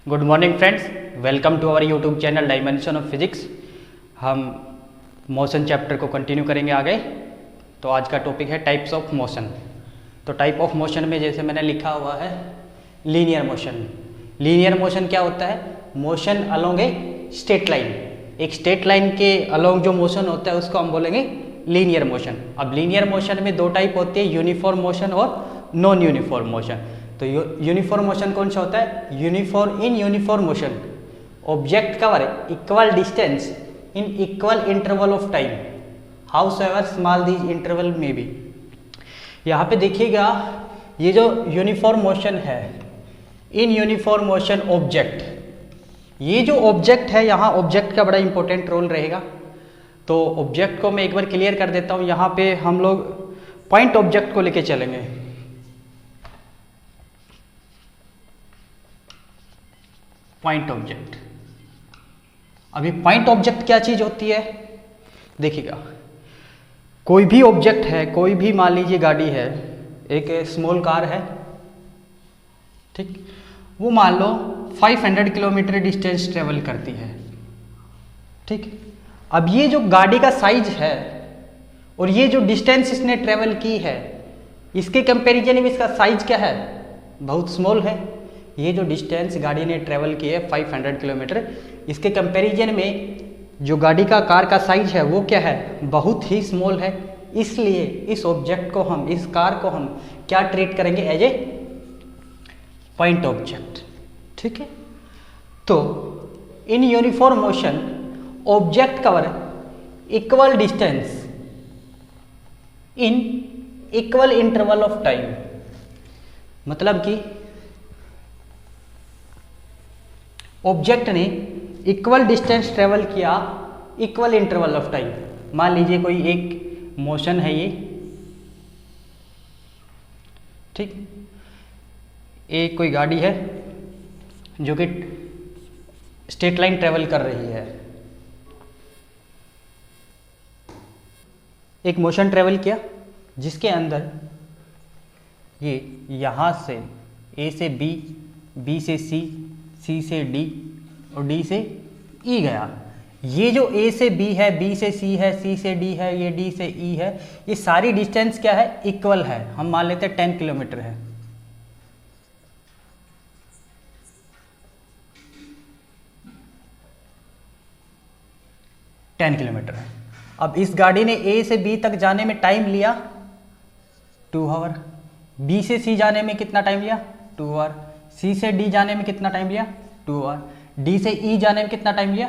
Good morning friends, welcome to our YouTube channel dimension of physics. हम motion chapter को continue करेंगे आगे। तो आज का टॉपिक है टाइप्स ऑफ मोशन। तो टाइप ऑफ मोशन में जैसे मैंने लिखा हुआ है लीनियर मोशन। लीनियर मोशन क्या होता है? Motion along a straight line. एक स्ट्रेट लाइन के अलोंग जो मोशन होता है उसको हम बोलेंगे लीनियर मोशन। अब लीनियर मोशन में दो टाइप होती है, यूनिफॉर्म मोशन और नॉन यूनिफॉर्म मोशन। तो यूनिफॉर्म मोशन कौन सा होता है? Uniform motion object cover equal distance in equal interval of time house ever small these interval में बी। यहाँ पे देखिएगा ये जो यूनिफॉर्म मोशन है, इन यूनिफॉर्म मोशन ऑब्जेक्ट, ये जो ऑब्जेक्ट है यहाँ ऑब्जेक्ट का बड़ा इंपॉर्टेंट रोल रहेगा। तो ऑब्जेक्ट को मैं एक बार क्लियर कर देता हूँ। यहाँ पे हम लोग पॉइंट ऑब्जेक्ट को लेके चलेंगे। पॉइंट ऑब्जेक्ट, अभी पॉइंट ऑब्जेक्ट क्या चीज होती है? देखिएगा, कोई भी ऑब्जेक्ट है, कोई भी मान लीजिए गाड़ी है, एक स्मॉल कार है, ठीक, वो मान लो 500 किलोमीटर डिस्टेंस ट्रेवल करती है, ठीक। अब ये जो गाड़ी का साइज है और ये जो डिस्टेंस इसने ट्रेवल की है, इसके कंपैरिजन में इसका साइज क्या है? बहुत स्मॉल है। ये जो डिस्टेंस गाड़ी ने ट्रेवल की है 500 किलोमीटर, इसके कंपैरिजन में जो गाड़ी का कार का साइज है वो क्या है? बहुत ही स्मॉल है। इसलिए इस ऑब्जेक्ट को हम, इस कार को हम क्या ट्रीट करेंगे? एज ए पॉइंट ऑब्जेक्ट, ठीक है। तो इन uniform motion object cover equal distance in equal interval of time. मतलब कि ऑब्जेक्ट ने इक्वल डिस्टेंस ट्रेवल किया इक्वल इंटरवल ऑफ टाइम। मान लीजिए कोई एक मोशन है ये, ठीक, एक कोई गाड़ी है जो कि स्ट्रेट लाइन ट्रेवल कर रही है। एक मोशन ट्रेवल किया जिसके अंदर ये यहाँ से ए से बी, बी से सी, सी से डी और डी से ई गया। ये जो ए से बी है, बी से सी है, सी से डी है, ये डी से ई है, ये सारी डिस्टेंस क्या है? इक्वल है। हम मान लेते हैं 10 किलोमीटर है। है। अब इस गाड़ी ने ए से बी तक जाने में टाइम लिया 2 आवर, बी से सी जाने में कितना टाइम लिया? 2 आवर, सी से डी जाने में कितना टाइम लिया? 2 आवर, डी से ई जाने में कितना टाइम लिया?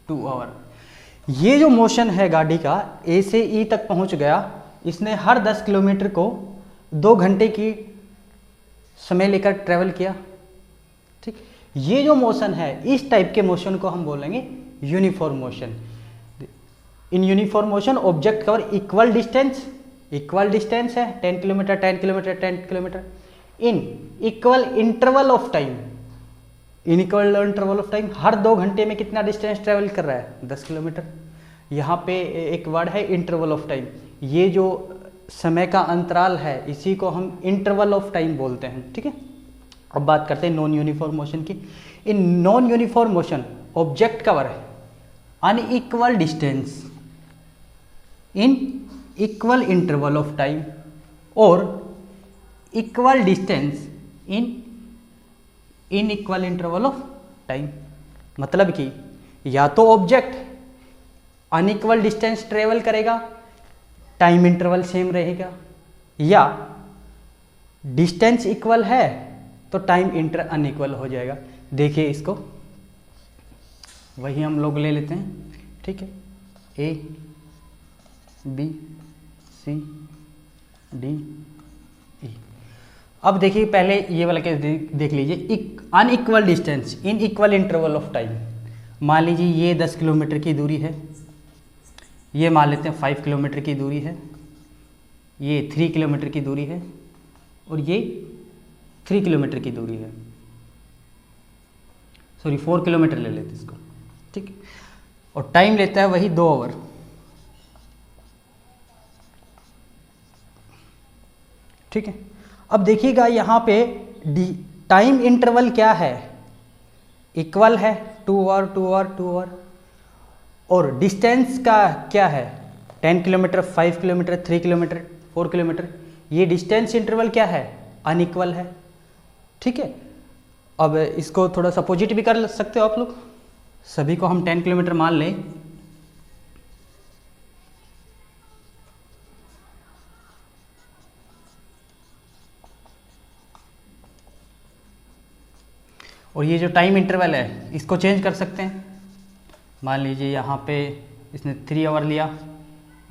2 आवर। ये जो मोशन है गाड़ी का, ए से ई तक पहुंच गया, इसने हर 10 किलोमीटर को 2 घंटे की समय लेकर ट्रेवल किया, ठीक। ये जो मोशन है, इस टाइप के मोशन को हम बोलेंगे uniform motion. In uniform motion object cover equal distance है 10 kilometre 10 kilometre 10 kilometre in equal interval of time. In equal interval of time, हर 2 घंटे में कितना डिस्टेंस ट्रेवल कर रहा है? 10 किलोमीटर। यहाँ पे एक वर्ड है इंटरवल ऑफ टाइम। ये जो समय का अंतराल है इसी को हम इंटरवल ऑफ टाइम बोलते हैं, ठीक है। अब बात करते हैं नॉन यूनिफॉर्म मोशन की। In non uniform motion object cover है unequal distance in equal interval of time और equal distance in equal interval of time. मतलब कि या तो ऑब्जेक्ट अनइक्वल डिस्टेंस ट्रेवल करेगा, टाइम इंटरवल सेम रहेगा, या डिस्टेंस इक्वल है तो टाइम इंटर अनइक्वल हो जाएगा। देखिए इसको, वही हम लोग ले लेते हैं, ठीक है। A B C D E. अब देखिए पहले ये वाला केस देख लीजिए, unequal distance in equal interval of time. मान लीजिए ये 10 किलोमीटर की दूरी है, ये मान लेते हैं 5 किलोमीटर की दूरी है, ये 3 किलोमीटर की दूरी है और ये 3 किलोमीटर की दूरी है, सॉरी 4 किलोमीटर ले लेते इसको, ठीक। और टाइम लेता है वही 2 आवर, ठीक है। अब देखिएगा यहाँ पे टाइम इंटरवल क्या है? इक्वल है 2 आवर 2 आवर 2 आवर। और डिस्टेंस का क्या है, 10 किलोमीटर, 5 किलोमीटर, 3 किलोमीटर, 4 किलोमीटर, ये डिस्टेंस इंटरवल क्या है, अनइक्वल है। ठीक है, अब इसको थोड़ा सपोजिट भी कर सकते हो आप लोग। सभी को हम 10 किलोमीटर मान लें, और ये जो टाइम इंटरवल है इसको चेंज कर सकते हैं। मान लीजिए यहाँ पे इसने 3 आवर लिया,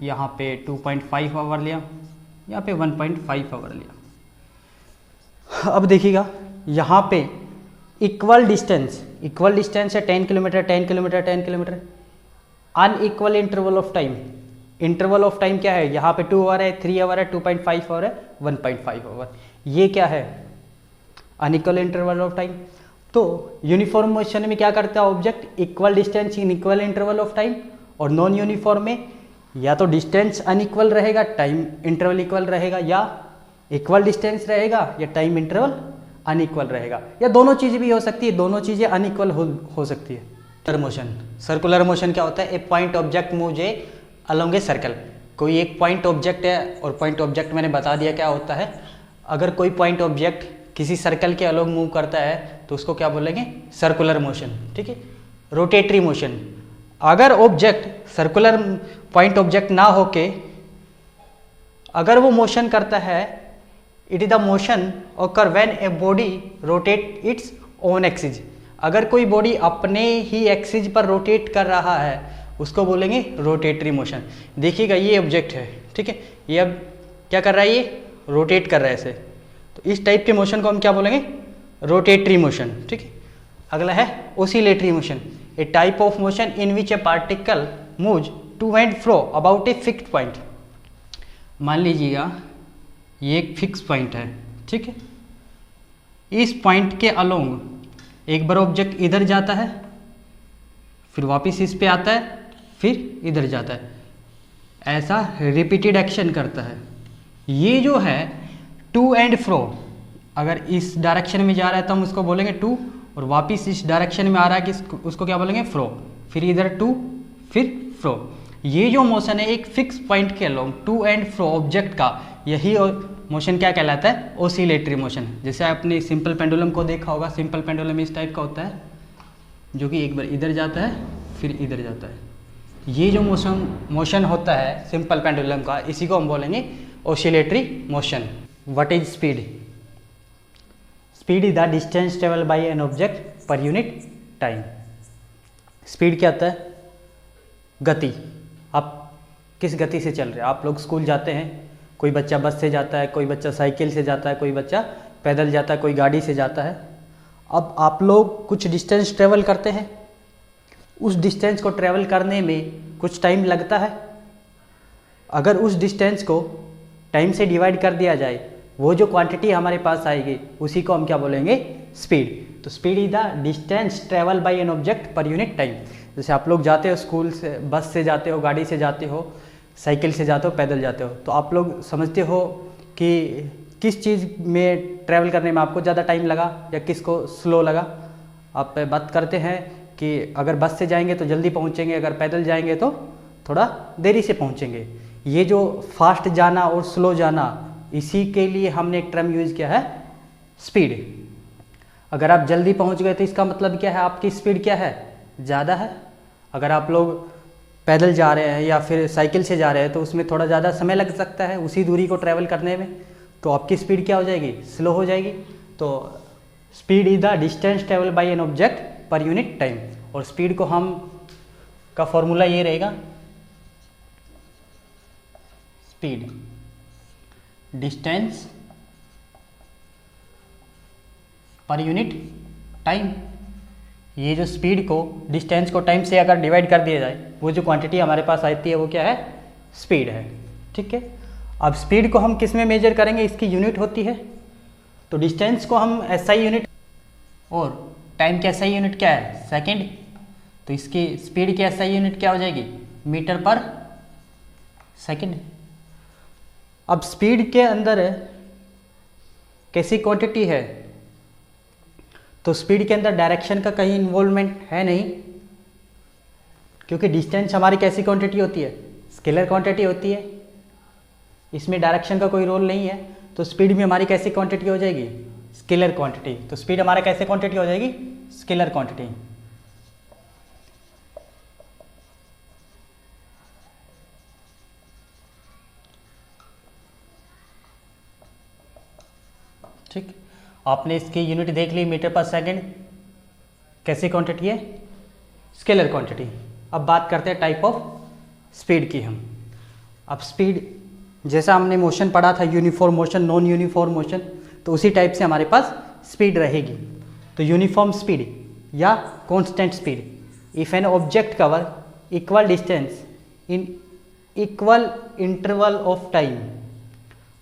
यहाँ पे 2.5 आवर लिया, यहाँ पे 1.5 आवर लिया। अब देखिएगा यहाँ पे इक्वल डिस्टेंस है 10 kilometre 10 kilometre 10 kilometre, unequal interval of time. Interval of time क्या है, यहाँ पे 2 आवर है, 3 आवर है, 2.5 आवर है, 1.5 आवर। ये क्या है, अनइक्वल इंटरवल ऑफ टाइम। तो यूनिफॉर्म मोशन में क्या करता है object, equal distance in equal interval of time, और नॉन यूनिफॉर्म में या तो डिस्टेंस अनइक्वल रहेगा, टाइम इंटरवल इक्वल रहेगा, या इक्वल डिस्टेंस रहेगा या टाइम इंटरवल अनइक्वल रहेगा, या दोनों चीज़ें भी हो सकती है, दोनों चीज़ें अनइक्वल हो सकती है। सर्कुलर मोशन क्या होता है, a point object moves along a circle. कोई एक पॉइंट ऑब्जेक्ट है, और पॉइंट ऑब्जेक्ट मैंने बता दिया क्या होता है। अगर कोई पॉइंट ऑब्जेक्ट किसी सर्कल के अलोंग मूव करता है तो उसको क्या बोलेंगे, सर्कुलर मोशन। ठीक है, रोटेटरी मोशन। अगर ऑब्जेक्ट सर्कुलर पॉइंट ऑब्जेक्ट ना होके अगर वो मोशन करता है, it is the motion occur when a body rotate its own axis. अगर कोई बॉडी अपने ही एक्सिस पर रोटेट कर रहा है उसको बोलेंगे रोटेटरी मोशन। देखिएगा ये ऑब्जेक्ट है, ठीक है, ये अब क्या कर रहा है, ये रोटेट कर रहा है ऐसे, तो इस टाइप के मोशन को हम क्या बोलेंगे, रोटेटरी मोशन। ठीक है, अगला है oscillatory motion, a type of motion in which a particle moves to and fro about a fixed point. मान लीजिएगा ये एक फिक्स पॉइंट है, ठीक है, इस पॉइंट के अलोंग एक बार ऑब्जेक्ट इधर जाता है, फिर वापस इस पे आता है, फिर इधर जाता है, ऐसा रिपीटेड एक्शन करता है। ये जो है टू एंड फ्रो, अगर इस डायरेक्शन में जा रहा है तो हम उसको बोलेंगे टू, और वापस इस डायरेक्शन में आ रहा है कि उसको क्या बोलेंगे, फ्रो, फिर इधर टू फिर फ्रो। ये जो मोशन है एक फिक्स पॉइंट के along to and fro object का, यही मोशन क्या कहलाता है, ओसिलेटरी मोशन। जैसे आपने सिंपल पेंडुलम को देखा होगा, सिंपल पेंडुलम इस टाइप का होता है जो कि एक बार इधर जाता है फिर इधर जाता है। ये जो मोशन होता है सिंपल पेंडुलम का, इसी को हम बोलेंगे oscillatory motion. What is speed? Speed is the distance travel by an object per unit time. Speed क्या होता है, गति। आप किस गति से चल रहे हैं, आप लोग स्कूल जाते हैं, कोई बच्चा बस से जाता है, कोई बच्चा साइकिल से जाता है, कोई बच्चा पैदल जाता है, कोई गाड़ी से जाता है। अब आप लोग कुछ डिस्टेंस ट्रेवल करते हैं, उस डिस्टेंस को ट्रेवल करने में कुछ टाइम लगता है। अगर उस डिस्टेंस को टाइम से डिवाइड कर दिया जाए, वो जो क्वांटिटी हमारे पास आएगी उसी को हम क्या बोलेंगे, स्पीड। तो speed is the distance travel by an object per unit time. जैसे आप लोग जाते हो स्कूल से, बस से जाते हो, गाड़ी से जाते हो, साइकिल से जाते हो, पैदल जाते हो, तो आप लोग समझते हो कि किस चीज़ में ट्रैवल करने में आपको ज़्यादा टाइम लगा या किसको स्लो लगा। आप बात करते हैं कि अगर बस से जाएंगे तो जल्दी पहुंचेंगे, अगर पैदल जाएंगे तो थोड़ा देरी से पहुंचेंगे। ये जो फास्ट जाना और स्लो जाना, इसी के लिए हमने एक टर्म यूज़ किया है, स्पीड। अगर आप जल्दी पहुंच गए तो इसका मतलब क्या है, आपकी स्पीड क्या है, ज़्यादा है। अगर आप लोग पैदल जा रहे हैं या फिर साइकिल से जा रहे हैं तो उसमें थोड़ा ज़्यादा समय लग सकता है उसी दूरी को ट्रैवल करने में, तो आपकी स्पीड क्या हो जाएगी, स्लो हो जाएगी। तो speed is the distance travel by an object per unit time. और स्पीड को हम का फॉर्मूला ये रहेगा, speed distance per unit time. ये जो स्पीड को डिस्टेंस को टाइम से अगर डिवाइड कर दिया जाए, वो जो क्वांटिटी हमारे पास आती है वो क्या है, स्पीड है। ठीक है, अब स्पीड को हम किस में मेजर करेंगे, इसकी यूनिट होती है, तो डिस्टेंस को हम एसआई यूनिट और टाइम की एसआई यूनिट क्या है, सेकंड, तो इसकी स्पीड की एसआई यूनिट क्या हो जाएगी, मीटर पर सेकंड। अब स्पीड के अंदर कैसी क्वांटिटी है, तो स्पीड के अंदर डायरेक्शन का कहीं इन्वॉल्वमेंट है नहीं, क्योंकि डिस्टेंस हमारी कैसी क्वांटिटी होती है, स्केलर क्वांटिटी होती है, इसमें डायरेक्शन का कोई रोल नहीं है। तो स्पीड भी हमारी कैसी क्वांटिटी हो जाएगी, स्केलर क्वांटिटी। तो स्पीड हमारा कैसे क्वांटिटी हो जाएगी, स्केलर क्वांटिटी। ठीक, आपने इसकी यूनिट देख ली, मीटर पर सेकंड कैसी क्वांटिटी है, स्केलर क्वांटिटी। अब बात करते हैं टाइप ऑफ स्पीड की हम। अब स्पीड जैसा हमने मोशन पढ़ा था, uniform motion, non uniform motion, तो उसी टाइप से हमारे पास स्पीड रहेगी। तो यूनिफॉर्म स्पीड या constant speed, if an object cover equal distance in equal interval of time,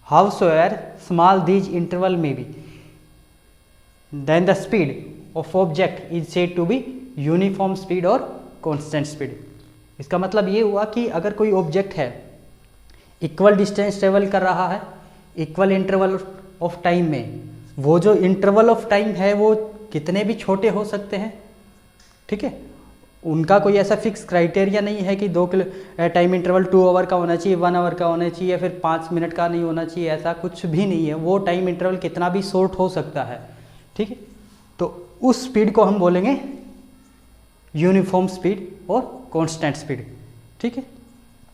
howsoever small these interval may be, then the speed of object is said to be uniform speed or constant speed। इसका मतलब ये हुआ कि अगर कोई object है equal distance travel कर रहा है इक्वल इंटरवल ऑफ टाइम में, वो जो इंटरवल ऑफ टाइम है वो कितने भी छोटे हो सकते हैं, ठीक है, उनका कोई ऐसा फिक्स क्राइटेरिया नहीं है कि 2 टाइम इंटरवल 2 आवर का होना चाहिए, 1 आवर का होना चाहिए, या फिर 5 मिनट का नहीं होना चाहिए, ऐसा कुछ भी नहीं है। वो टाइम इंटरवल कितना भी शॉर्ट हो सकता है, ठीक है। तो उस स्पीड को हम बोलेंगे यूनिफॉर्म स्पीड और कांस्टेंट स्पीड, ठीक है।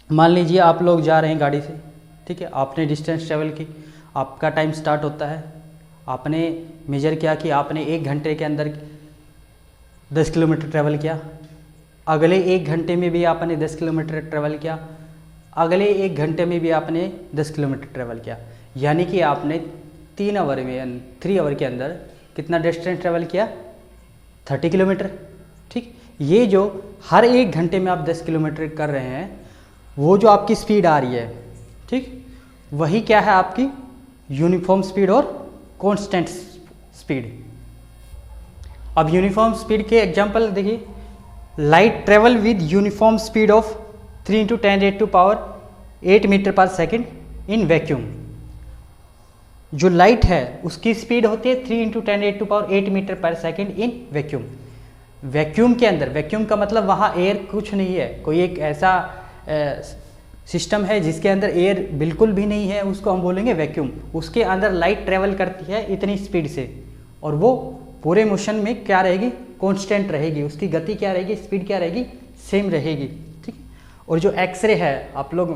मान लीजिए आप लोग जा रहे हैं गाड़ी से, ठीक है, आपने डिस्टेंस ट्रेवल की, आपका टाइम स्टार्ट होता है, आपने मेजर किया कि आपने 1 घंटे के अंदर 10 किलोमीटर ट्रेवल किया, अगले 1 घंटे में भी आपने 10 किलोमीटर ट्रेवल किया, अगले 1 घंटे में भी आपने 10 किलोमीटर ट्रेवल किया, यानी कि आपने 3 आवर के अंदर कितना डिस्टेंस ट्रेवल किया, 30 किलोमीटर, ठीक। ये जो हर 1 घंटे में आप 10 किलोमीटर कर रहे हैं, वो जो आपकी स्पीड आ रही है, ठीक, वही क्या है, आपकी यूनिफॉर्म स्पीड और कांस्टेंट स्पीड। अब यूनिफॉर्म स्पीड के एग्जांपल देखिए, light travel with uniform speed of 3 × 10⁸ metre पर सेकेंड इन वैक्यूम। जो लाइट है उसकी स्पीड होती है 3 × 10⁸ मीटर पर सेकेंड इन वैक्यूम। वैक्यूम के अंदर, वैक्यूम का मतलब वहाँ एयर कुछ नहीं है, कोई एक ऐसा सिस्टम है जिसके अंदर एयर बिल्कुल भी नहीं है, उसको हम बोलेंगे वैक्यूम। उसके अंदर लाइट ट्रेवल करती है इतनी स्पीड से, और वो पूरे मोशन में क्या रहेगी, कांस्टेंट रहेगी, उसकी गति क्या रहेगी, स्पीड क्या रहेगी, सेम रहेगी, ठीक। और जो एक्सरे है, आप लोग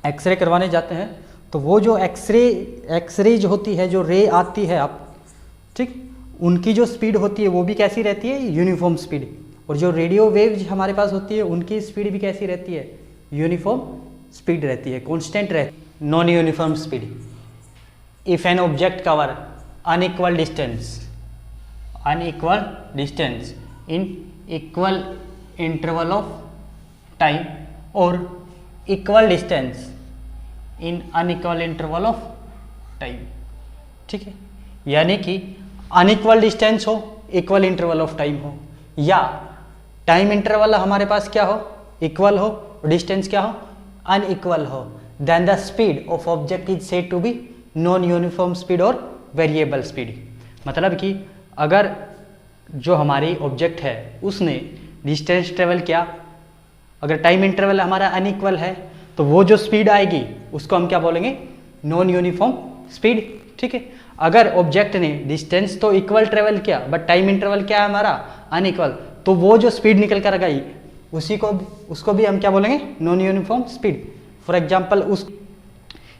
एक्सरे करवाने जाते हैं, तो वो जो एक्सरे जो होती है, जो रे आती है आप, ठीक, उनकी जो स्पीड होती है वो भी कैसी रहती है, यूनिफॉर्म स्पीड। और जो रेडियो वेव्स हमारे पास होती है उनकी स्पीड भी कैसी रहती है, यूनिफॉर्म स्पीड रहती है, कांस्टेंट रहती है। Non uniform speed, if an object cover unequal distance in equal interval of time और equal distance in unequal interval of time, ठीक है। यानी कि अनइक्वल डिस्टेंस हो, इक्वल इंटरवल ऑफ टाइम हो, या टाइम इंटरवल हमारे पास क्या हो, इक्वल हो, डिस्टेंस क्या हो, अनइक्वल हो, then the speed of object is said to be non uniform speed और वेरिएबल स्पीड। मतलब कि अगर जो हमारी ऑब्जेक्ट है उसने डिस्टेंस ट्रेवल किया, अगर टाइम इंटरवल हमारा अनइक्वल है, तो वो जो स्पीड आएगी उसको हम क्या बोलेंगे, नॉन यूनिफॉर्म स्पीड, ठीक है। अगर ऑब्जेक्ट ने डिस्टेंस तो इक्वल ट्रेवल किया बट टाइम इंटरवल क्या है हमारा, अनइक्वल, तो वो जो स्पीड निकल कर गई उसको भी हम क्या बोलेंगे, non uniform speed. For example, उस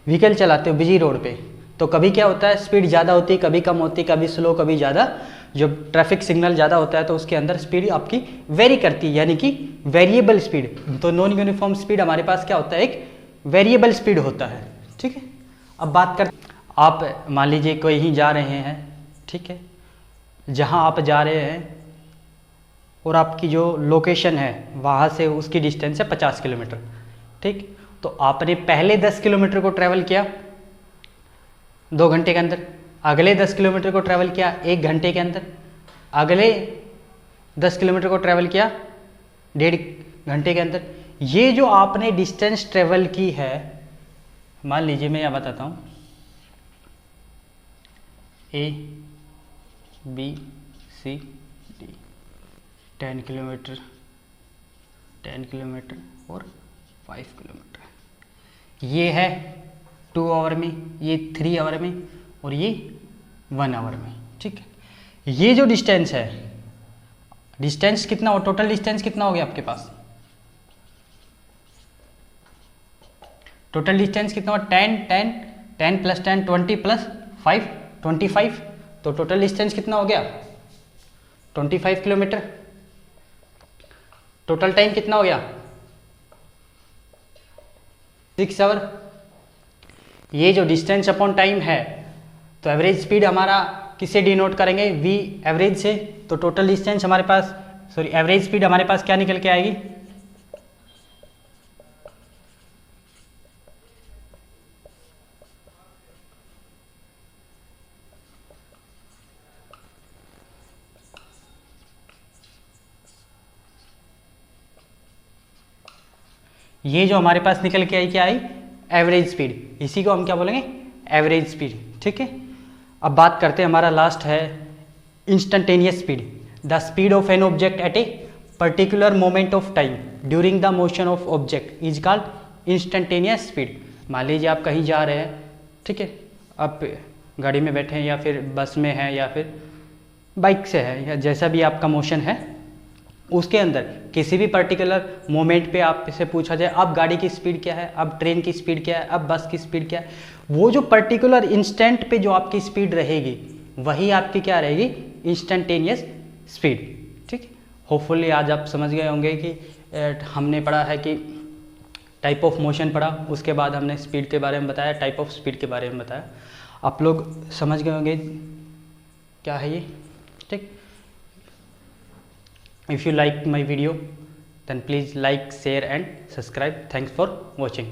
व्हीकल चलाते हो बिजी रोड पे, तो कभी क्या होता है, स्पीड ज़्यादा होती है, कभी कम होती है, कभी स्लो, कभी ज़्यादा। जब ट्रैफिक सिग्नल ज़्यादा होता है तो उसके अंदर स्पीड आपकी वेरी करती है, यानी कि वेरिएबल स्पीड। तो नॉन यूनिफॉर्म स्पीड हमारे पास क्या होता है, एक वेरिएबल स्पीड होता है, ठीक है। अब बात कर, आप मान लीजिए कहीं जा रहे हैं, ठीक है, जहाँ आप जा रहे हैं और आपकी जो लोकेशन है वहाँ से उसकी डिस्टेंस है 50 किलोमीटर, ठीक। तो आपने पहले 10 किलोमीटर को ट्रैवल किया 2 घंटे के अंदर, अगले 10 किलोमीटर को ट्रैवल किया 1 घंटे के अंदर, अगले 10 किलोमीटर को ट्रैवल किया 1.5 घंटे के अंदर। ये जो आपने डिस्टेंस ट्रैवल की है, मान लीजिए मैं यहाँ बताता हूँ, A, B, C D, 10 kilometre, 10 kilometre और 5 किलोमीटर। ये है 2 आवर में, ये 3 आवर में और ये 1 आवर में। ठीक है, ये जो डिस्टेंस है, डिस्टेंस कितना हो, टोटल डिस्टेंस कितना हो गया आपके पास, टोटल डिस्टेंस कितना हो, 10 10 10 प्लस 10 20 प्लस 5 25, तो टोटल डिस्टेंस कितना हो गया 25 किलोमीटर। टोटल टाइम कितना हो गया 6 आवर। ये जो डिस्टेंस अपॉन टाइम है, तो एवरेज स्पीड हमारा किसे डिनोट करेंगे, v एवरेज से। तो टोटल डिस्टेंस हमारे पास, सॉरी एवरेज स्पीड हमारे पास क्या निकल के आएगी, ये जो हमारे पास निकल के आई क्या आई, एवरेज स्पीड। इसी को हम क्या बोलेंगे, एवरेज स्पीड। ठीक है, अब बात करते हैं, हमारा लास्ट है instantaneous speed. The speed of an object at a particular moment of time during the motion of object is called instantaneous speed. मान लीजिए आप कहीं जा रहे हैं, ठीक है, आप गाड़ी में बैठे हैं या फिर बस में हैं या फिर बाइक से है, या जैसा भी आपका मोशन है, उसके अंदर किसी भी पर्टिकुलर मोमेंट पे आपसे पूछा जाए अब गाड़ी की स्पीड क्या है, अब ट्रेन की स्पीड क्या है, अब बस की स्पीड क्या है, वो जो पर्टिकुलर इंस्टेंट पे जो आपकी स्पीड रहेगी वही आपकी क्या रहेगी, इंस्टेंटेनियस स्पीड। ठीक, होपफुली आज आप समझ गए होंगे कि हमने पढ़ा है कि टाइप ऑफ मोशन पढ़ा, उसके बाद हमने स्पीड के बारे में बताया, टाइप ऑफ स्पीड के बारे में बताया। आप लोग समझ गए होंगे क्या है ये। ठीक, if you like my video then please like, share and subscribe. Thanks for watching.